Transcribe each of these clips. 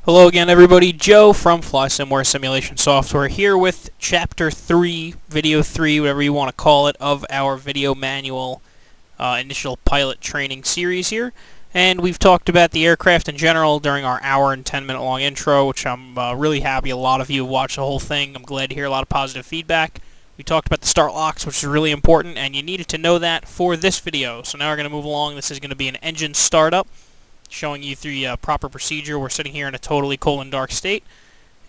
Hello again, everybody. Joe from Flysimware Simulation Software here with Chapter 3, Video 3, whatever you want to call it, of our video manual initial pilot training series here. And we've talked about the aircraft in general during our hour and 10-minute long intro, which I'm really happy a lot of you have watched the whole thing. I'm glad to hear a lot of positive feedback. We talked about the start locks, which is really important, and you needed to know that for this video. So now we're going to move along. This is going to be an engine startup, showing you the proper procedure. We're sitting here in a totally cold and dark state,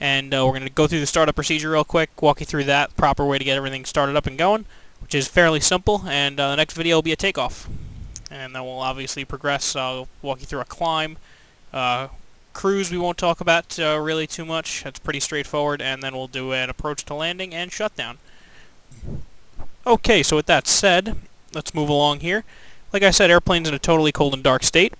and we're going to go through the startup procedure real quick, walk you through that proper way to get everything started up and going, which is fairly simple, and the next video will be a takeoff. And then we'll obviously progress. I'll walk you through a climb. Cruise we won't talk about really too much. That's pretty straightforward, and then we'll do an approach to landing and shutdown. Okay, so with that said, let's move along here. Like I said, airplane's in a totally cold and dark state.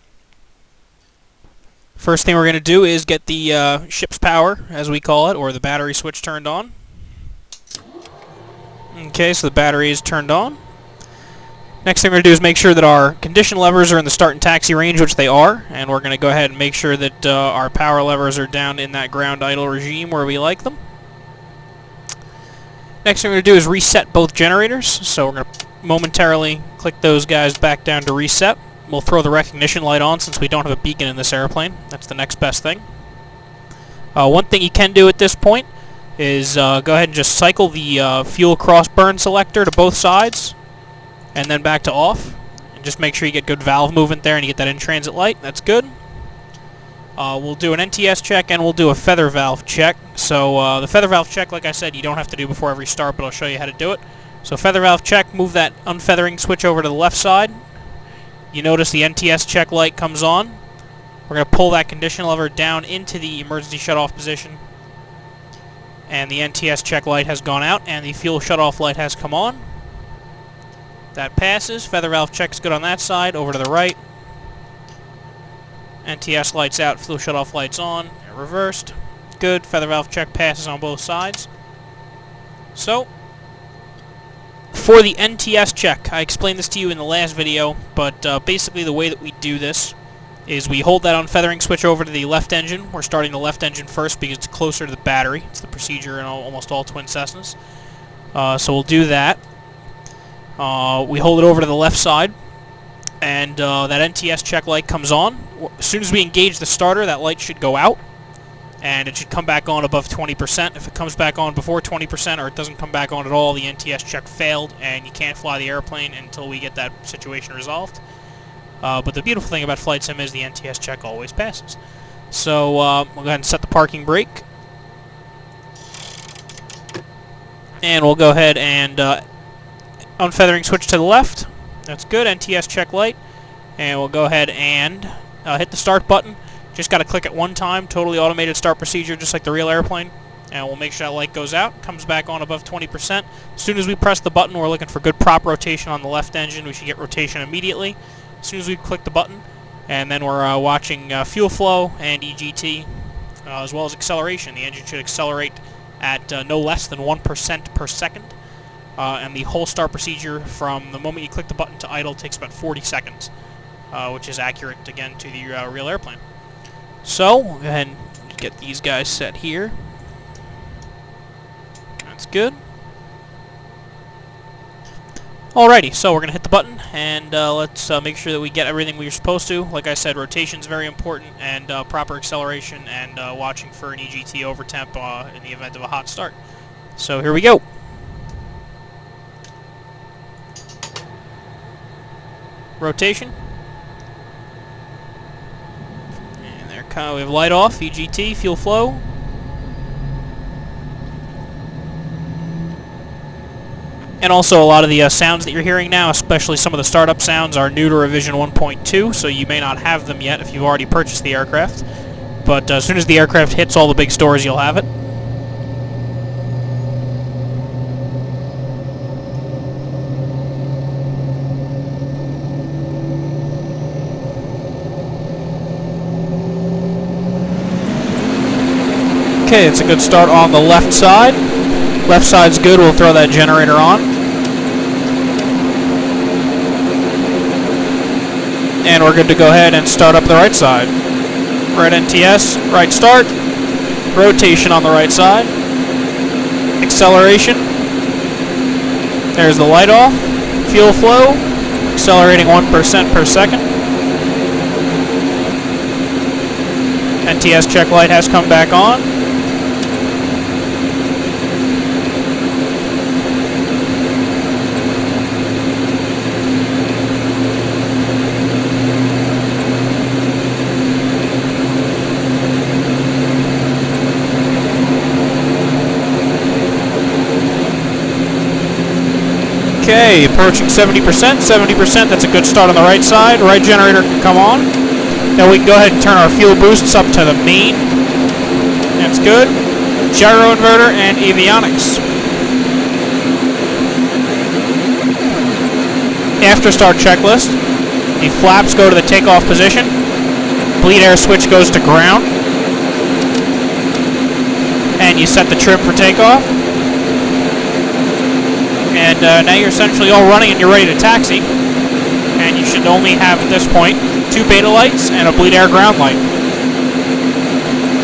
First thing we're going to do is get the ship's power, as we call it, or the battery switch turned on. Okay, so the battery is turned on. Next thing we're going to do is make sure that our condition levers are in the start and taxi range, which they are, and we're going to go ahead and make sure that our power levers are down in that ground idle regime where we like them. Next thing we're going to do is reset both generators, so we're going to momentarily click those guys back down to reset. We'll throw the recognition light on since we don't have a beacon in this airplane. That's the next best thing. One thing you can do at this point is go ahead and just cycle the fuel cross burn selector to both sides and then back to off. And just make sure you get good valve movement there and you get that in-transit light. That's good. We'll do an Nts check and we'll do a feather valve check. So the feather valve check, like I said, you don't have to do before every start, but I'll show you how to do it. So feather valve check, move that unfeathering switch over to the left side. You notice the Nts check light comes on. We're going to pull that condition lever down into the emergency shutoff position. And the Nts check light has gone out and the fuel shutoff light has come on. That passes. Feather valve check is good on that side. Over to the right. Nts lights out, fuel shutoff lights on. Reversed. Good. Feather valve check passes on both sides. So, for the Nts check, I explained this to you in the last video, but basically the way that we do this is we hold that unfeathering switch over to the left engine. We're starting the left engine first because it's closer to the battery. It's the procedure in almost all twin Cessnas. So we'll do that. We hold it over to the left side, and that Nts check light comes on. As soon as we engage the starter, that light should go out, and it should come back on above 20%. If it comes back on before 20% or it doesn't come back on at all, the Nts check failed, and you can't fly the airplane until we get that situation resolved. But the beautiful thing about Flight Sim is the Nts check always passes. So we'll go ahead and set the parking brake. And we'll go ahead and unfeathering switch to the left. That's good. Nts check light. And we'll go ahead and hit the start button. Just got to click it one time. Totally automated start procedure, just like the real airplane. And we'll make sure that light goes out. Comes back on above 20%. As soon as we press the button, we're looking for good prop rotation on the left engine. We should get rotation immediately. As soon as we click the button. And then we're watching fuel flow and EGT, as well as acceleration. The engine should accelerate at no less than 1% per second. And the whole start procedure from the moment you click the button to idle takes about 40 seconds, which is accurate, again, to the real airplane. So, we'll go ahead and get these guys set here. That's good. Alrighty, so we're going to hit the button, and let's make sure that we get everything we're supposed to. Like I said, rotation is very important, and proper acceleration, and watching for an EGT over temp in the event of a hot start. So here we go. Rotation. And there, we have light off, EGT, fuel flow. And also a lot of the sounds that you're hearing now, especially some of the startup sounds, are new to Revision 1.2, so you may not have them yet if you've already purchased the aircraft. But as soon as the aircraft hits all the big stores, you'll have it. Okay, it's a good start on the left side. Left side's good, we'll throw that generator on. And we're good to go ahead and start up the right side. Right NTS, right start, rotation on the right side, acceleration, there's the light off, fuel flow, accelerating 1% per second. NTS check light has come back on. Okay, approaching 70%. 70%, that's a good start on the right side. Right generator can come on. Now we can go ahead and turn our fuel boosts up to the main. That's good. Gyro inverter and avionics. After start checklist, the flaps go to the takeoff position. Bleed air switch goes to ground. And you set the trim for takeoff. And now you're essentially all running and you're ready to taxi. And you should only have, at this point, 2 beta lights and a bleed air ground light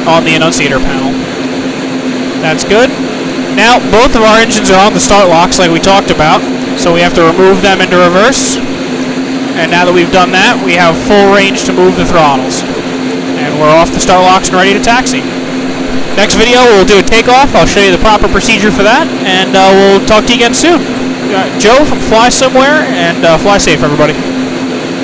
on the annunciator panel. That's good. Now, both of our engines are on the start locks like we talked about, so we have to remove them into reverse. And now that we've done that, we have full range to move the throttles. And we're off the start locks and ready to taxi. Next video, we'll do a takeoff. I'll show you the proper procedure for that, and we'll talk to you again soon. Joe from Flysimware, and fly safe, everybody.